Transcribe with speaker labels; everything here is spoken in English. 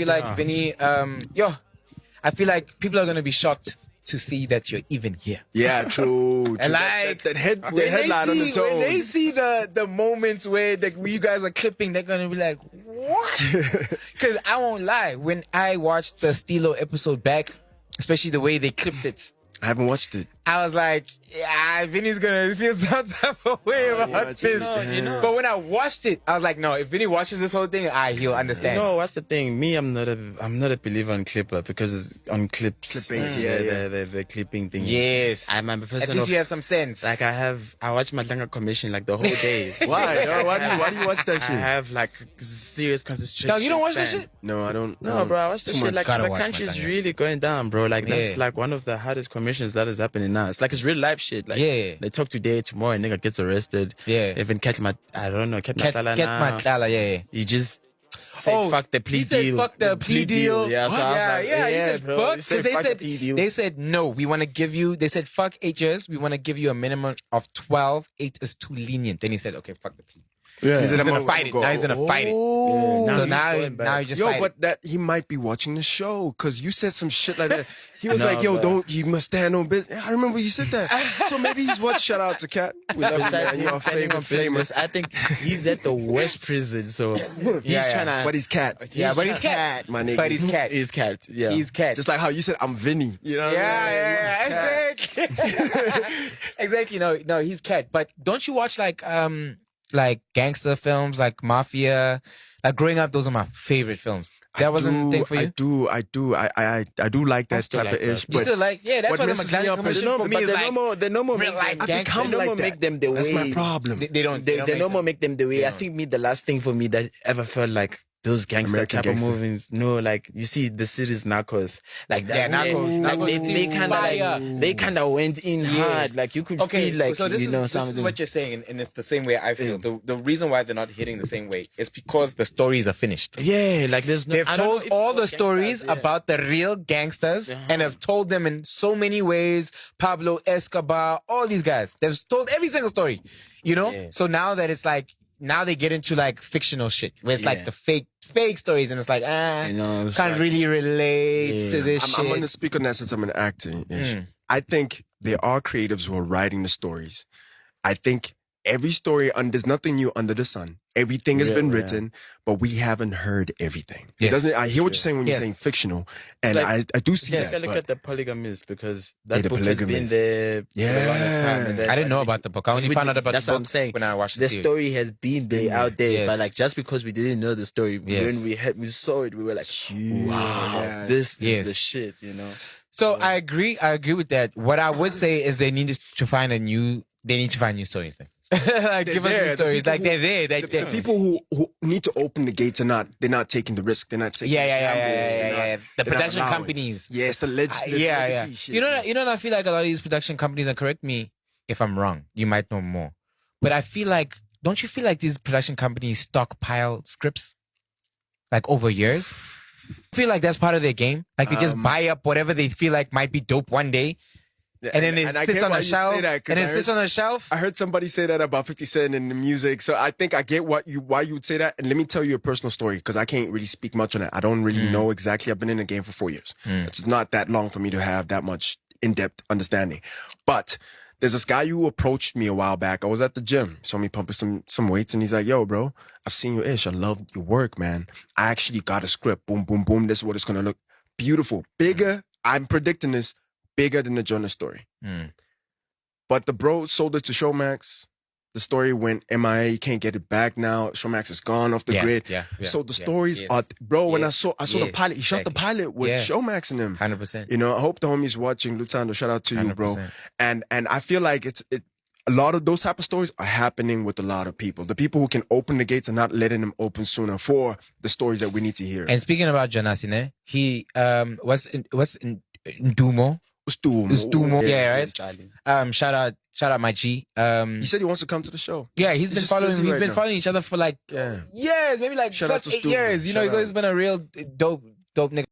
Speaker 1: feel like Vinny, I feel like people are gonna be shocked to see that you're even here.
Speaker 2: Yeah, true.
Speaker 1: And like
Speaker 2: that headline on the toe.
Speaker 1: When they see the moments where you guys are clipping, they're gonna be like, what? Because I won't lie, when I watched the Stilo episode back, especially the way they clipped it,
Speaker 2: I haven't watched it.
Speaker 1: I was like, yeah, Vinny's gonna feel some type of way about this. But when I watched it, I was like, no, if Vinny watches this whole thing, he'll understand.
Speaker 3: No, what's the thing? Me, I'm not a believer on clipper because it's on clips.
Speaker 2: Clippings,
Speaker 3: the clipping thing.
Speaker 1: Yes.
Speaker 3: I'm a person.
Speaker 1: At least you have some sense.
Speaker 3: Like I watch Madlanga Commission like the whole day.
Speaker 2: Why? No, why do you watch that shit?
Speaker 3: I have like serious concentration.
Speaker 1: No, you don't watch that shit?
Speaker 2: No, I don't.
Speaker 3: No, bro, I watch the shit. Like
Speaker 1: Gotta
Speaker 3: the
Speaker 1: watch
Speaker 3: country's
Speaker 1: Madlanga.
Speaker 3: really going down, bro. Like that's like one of the hardest commissions that is happening now. It's like it's real life shit. Like they talk today, tomorrow, and nigga gets arrested.
Speaker 1: Yeah.
Speaker 3: Even Ket Matlala,
Speaker 1: yeah.
Speaker 3: He just said fuck the plea deal.
Speaker 1: He said fuck the plea deal.
Speaker 3: Yeah, so I was like,
Speaker 1: he said
Speaker 3: bro.
Speaker 1: fuck.
Speaker 3: He said, fuck the plea deal.
Speaker 1: They said no, we want to give you, they said fuck 8 years, we want to give you a minimum of 12. 8 is too lenient. Then he said, okay, fuck the plea.
Speaker 2: Yeah.
Speaker 1: He's gonna fight it. Now he's gonna fight it. So now he just fight
Speaker 2: but that he might be watching the show because you said some shit like that. He was like, "Yo, you must stand on business." I remember you said that. So maybe he's what? Shout out to Kat. We love you, man. You're our favorite famous.
Speaker 3: I think he's at the worst prison, so he's trying to.
Speaker 2: But he's Kat.
Speaker 1: Yeah, but he's Kat.
Speaker 2: My nigga.
Speaker 1: But he's Kat.
Speaker 3: He's Kat. Yeah,
Speaker 1: he's Kat.
Speaker 2: Just like how you said, I'm Vinny. You know?
Speaker 1: Exactly. Exactly. No, he's Kat. But don't you watch like gangster films, like mafia? Like growing up, those are my favorite films. That wasn't a thing for you?
Speaker 2: I do like that type of ish.
Speaker 1: You still like, that's why the
Speaker 2: messes me
Speaker 1: Madlanga
Speaker 2: up
Speaker 1: Commission for me is like,
Speaker 3: they no more
Speaker 1: real life
Speaker 3: make
Speaker 1: gangster.
Speaker 3: them,
Speaker 2: like that.
Speaker 3: make them the way.
Speaker 2: That's my problem.
Speaker 1: They don't
Speaker 3: no more make them the way. I think the last thing for me that ever felt like those gangster
Speaker 2: American
Speaker 3: type
Speaker 2: gangster.
Speaker 3: of movies. No, like you see the series Narcos, like that.
Speaker 1: Yeah, Narcos.
Speaker 3: Like
Speaker 1: Narcos
Speaker 3: they kind of went in hard. Like you could feel like
Speaker 1: so this
Speaker 3: something.
Speaker 1: This is what you're saying, and it's the same way I feel. The reason why they're not hitting the same way is because the stories are finished.
Speaker 3: Yeah, like there's no.
Speaker 1: They've told all the stories about the real gangsters and have told them in so many ways. Pablo Escobar, all these guys. They've told every single story, you know?
Speaker 3: Yeah.
Speaker 1: So now that it's like, now they get into like fictional shit where it's like the fake stories and it's like, can't really relate to this shit.
Speaker 2: I'm going to speak on that since I'm an actor. I think there are creatives who are writing the stories. I think every story, there's nothing new under the sun. Everything has been written, but we haven't heard everything.
Speaker 1: Yes.
Speaker 2: I hear what you're saying when you're saying fictional, and like, I do see that.
Speaker 3: Look at the polygamist because that book has been
Speaker 2: Polygamist.
Speaker 3: there for the longest time. And
Speaker 1: I didn't know about the book. I only found out about
Speaker 3: that's
Speaker 1: the
Speaker 3: what
Speaker 1: book
Speaker 3: I'm saying.
Speaker 1: when I watched
Speaker 3: the
Speaker 1: series.
Speaker 3: story has been there out there,
Speaker 1: Yes.
Speaker 3: but like just because we didn't know the story, when we saw it, we were like, wow, this is the shit, you know.
Speaker 1: So I agree with that. What I would say is they need to find new stories then. Like, give us new stories. Like they're there.
Speaker 2: The people who need to open the gates they're not taking the risk. They're not taking
Speaker 1: Yeah. The production companies.
Speaker 2: Yes, the legacy shit.
Speaker 1: You know what I feel like a lot of these production companies, and correct me if I'm wrong, you might know more. But I feel like, don't you feel like these production companies stockpile scripts like over years? I feel like that's part of their game. Like they just buy up whatever they feel like might be dope one day. And then it sits on a shelf. And it sits on a shelf.
Speaker 2: I heard somebody say that about 50 Cent in the music. So I think I get why you would say that. And let me tell you a personal story because I can't really speak much on it. I don't really know exactly. I've been in the game for 4 years. It's not that long for me to have that much in-depth understanding. But there's this guy who approached me a while back. I was at the gym, saw me pumping some weights, and he's like, "Yo, bro, I've seen your ish. I love your work, man. I actually got a script. Boom, boom, boom. This is what it's gonna look. Beautiful, bigger. I'm predicting this." Bigger than the Jonah story. But the bro sold it to Showmax. The story went MIA. You can't get it back now. Showmax is gone off the grid. So the stories are, bro, when I saw the pilot, he shot the pilot with Showmax in him.
Speaker 1: 100%.
Speaker 2: You know, I hope the homies watching. Lutando, shout out to you, bro. And I feel like a lot of those type of stories are happening with a lot of people. The people who can open the gates and not letting them open sooner for the stories that we need to hear.
Speaker 1: And speaking about Jonasine, he was in Dumo. Ustumo. Yeah, right. Shout out my G.
Speaker 2: He said he wants to come to the show.
Speaker 1: Yeah, we've been following each other for like years, maybe like plus 8 years. You know, he's always been a real dope nigga.